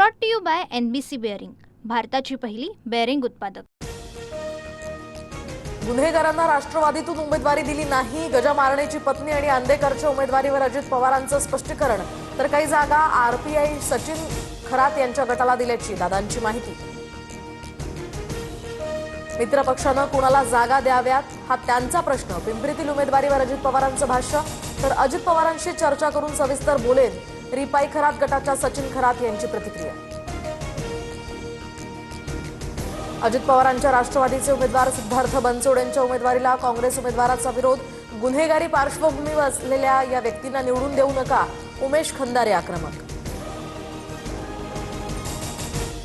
Brought to you by NBC bearing, भारताची पहिली bearing उत्पादक। गुन्हेगारांना राष्ट्रवादीतून उमेदवारी दिली नाही, गजा मारणेची पत्नी आणि आंदेकरच्या उमेदवारीवर अजित पवारांचं स्पष्टीकरण। तर काही जागा RPI सचिन खरात यांच्या गटाला दिल्याची दादांची माहिती। मित्रपक्षानं कुणाला जागा द्याव्यात हा त्यांचा प्रश्न, पिंपरीतील उमेदवारीवर अजित पवारांचं भाष्य। तर अजित पवारांशी चर्चा करून सविस्तर बोलेन, रिपाई खरात गटाच्या सचिन खरात यांची प्रतिक्रिया। अजित पवारांच्या राष्ट्रवादीचे उमेदवार सिद्धार्थ बनसोडेंच्या उमेदवारीला काँग्रेस उमेदवाराचा विरोध, गुन्हेगारी पार्श्वभूमी असलेल्या या व्यक्तींना निवडून देऊ नका, उमेश खंदारे आक्रमक।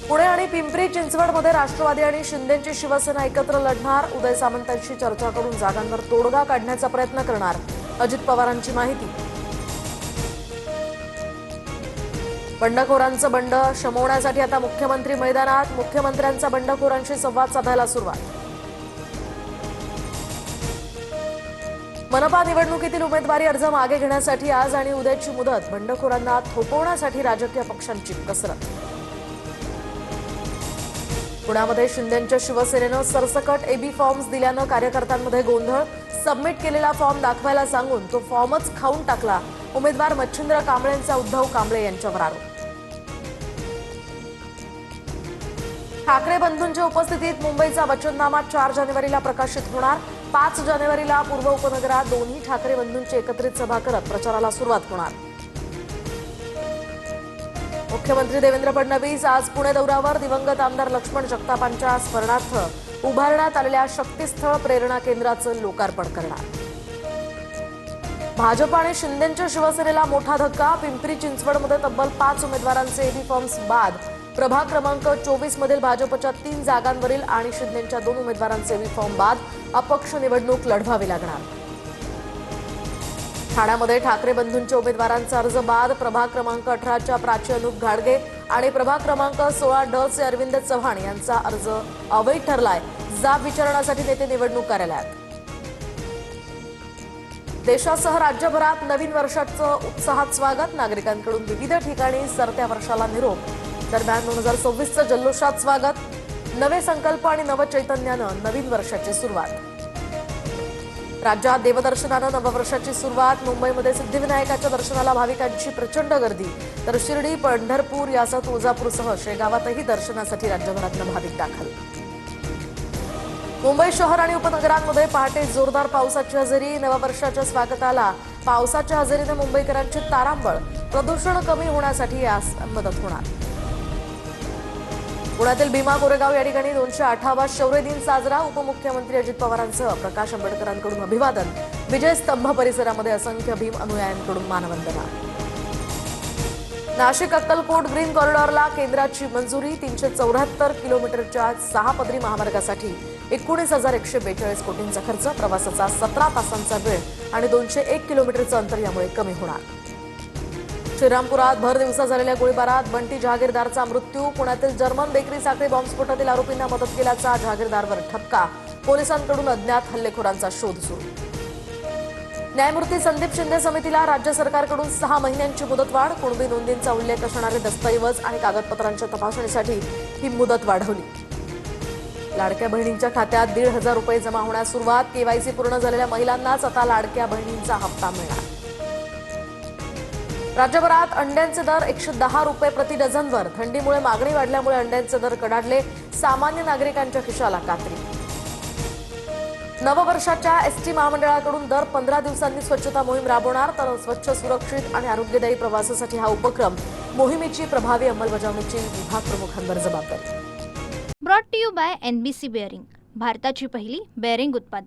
पुणे आणि पिंपरी चिंचवडमध्ये राष्ट्रवादी आणि शिंदेची शिवसेना एकत्र लढणार, उदय सामंतांशी चर्चा करून जागांवर तोडगा काढण्याचा प्रयत्न करणार, अजित पवारांची माहिती। बंडखोरांचं बंड शमवण्यासाठी आता मुख्यमंत्री मैदानात, मुख्यमंत्र्यांचा बंडखोरांशी संवाद साधायला सुरुवात। मनपा निवडणुकीतील उमेदवारी अर्ज मागे घेण्यासाठी आज आणि उद्याची मुदत, बंडखोरांना थोपवण्यासाठी राजकीय पक्षांची कसरत। पुण्यामध्ये शिंदेच्या शिवसेनेनं सरसकट AB फॉर्म्स दिल्यानं कार्यकर्त्यांमध्ये गोंधळ, सबमिट केलेला फॉर्म दाखवायला सांगून तो फॉर्मच खाऊन टाकला, उमेदवार मच्छिंद्र कांबळेंचा उद्धव कांबळे यांच्यावर आरोप। ठाकरे बंधूंच्या उपस्थितीत मुंबईचा वचननामा 4 जानेवारीला प्रकाशित होणार, 5 जानेवारीला पूर्व उपनगरात दोन्ही ठाकरे बंधूंची एकत्रित सभा करत प्रचाराला सुरुवात होणार। मुख्यमंत्री देवेंद्र फडणवीस आज पुणे दौऱ्यावर, दिवंगत आमदार लक्ष्मण जगतापांच्या स्मरणार्थ उभारण्यात आलेल्या शक्तीस्थळ प्रेरणा केंद्राचं लोकार्पण करणार। भाजप आणि शिंदेच्या शिवसेनेला मोठा धक्का, पिंपरी चिंचवडमध्ये तब्बल 5 उमेदवारांचे AB फॉर्म्स बाद, प्रभाग क्रमांक 24 मधील भाजपच्या 3 जागांवरील आणि शिंदेच्या 2 उमेदवारांचे AB फॉर्म बाद, अपक्ष निवडणूक लढवावी लागणार। ठाण्यामध्ये ठाकरे बंधूंच्या उमेदवारांचा अर्ज बाद, प्रभाग क्रमांक 18च्या प्राची अनुप घाडगे आणि प्रभाग क्रमांक 16 चे अरविंद चव्हाण यांचा अर्ज अवैध ठरलाय, जाब विचारण्यासाठी नेते निवडणूक कार्यालयात। देशासह राज्यभरात नवीन वर्षाचं उत्साहात स्वागत, नागरिकांकडून विविध ठिकाणी सरत्या वर्षाला निरोप। दरम्यान 2026चं जल्लोषात स्वागत, नवे संकल्प आणि नवचैतन्यानं नवीन वर्षाची सुरुवात। राज्यात देवदर्शनानं नववर्षाची सुरुवात, मुंबईमध्ये सिद्धिविनायकाच्या दर्शनाला भाविकांची प्रचंड गर्दी, तर शिर्डी, पंढरपूर यासह तुळजापूरसह शेगावातही दर्शनासाठी राज्यभरातनं भाविक दाखल। मुंबई शहर आणि उपनगरांमध्ये पहाटे जोरदार पावसाची हजेरी, नववर्षाच्या स्वागताला पावसाच्या हजेरीने मुंबईकरांची तारांबळ, प्रदूषण कमी होण्यासाठी यास मदत होणार। पुण्यातील भीमा कोरेगाव या ठिकाणी 208वा शौर्य दिन साजरा, उपमुख्यमंत्री अजित पवारांसह प्रकाश आंबेडकरांकडून अभिवादन, विजय स्तंभ परिसरामध्ये असंख्य भीम अनुयायांकडून मानवंदना। नाशिक अक्कलकोट ग्रीन कॉरिडॉरला केंद्राची मंजुरी, 374 किलोमीटरच्या 6 पदरी महामार्गासाठी 19,142 कोटींचा खर्च, प्रवासाचा 17 तासांचा वेळ आणि 201 किलोमीटरचं अंतर यामुळे कमी होणार। श्रीरामपुरात भर दिवसा झालेल्या गोळीबारात बंटी जहागीरदारचा मृत्यू, पुण्यातील जर्मन बेकरी साखळी बॉम्बस्फोटातील आरोपींना मदत केल्याचा जहागीरदारवर ठपका, पोलिसांकडून अज्ञात हल्लेखोरांचा शोध सुरू। न्यायमूर्ती संदीप शिंदे समितीला राज्य सरकारकडून 6 महिन्यांची मुदतवाढ, कुणबी नोंदींचा उल्लेख असणारे दस्तऐवज आणि कागदपत्रांच्या तपासणीसाठी ही मुदत वाढवली। लाडक्या बहिणींच्या खात्यात 1,500 रुपये जमा होण्यास सुरुवात, KYC पूर्ण झालेल्या महिलांनाच आता लाडक्या बहिणींचा हप्ता मिळणार। राज्यभरात अंड्यांचे दर 110 रुपये प्रति डझनवर, थंडीमुळे मागणी वाढल्यामुळे अंड्यांचे दर कडाडले, सामान्य नागरिकांच्या खिशाला कात्री। नववर्षाच्या ST महामंडळाकडून दर 15 दिवसांनी स्वच्छता मोहीम राबवणार, तर स्वच्छ, सुरक्षित आणि आरोग्यदायी प्रवासासाठी हा उपक्रम, मोहिमेची प्रभावी अंमलबजावणीची विभाग प्रमुखांवर जबाबदारी। Brought to you by NBC bearing, भारताची पहिली बेअरिंग उत्पादक।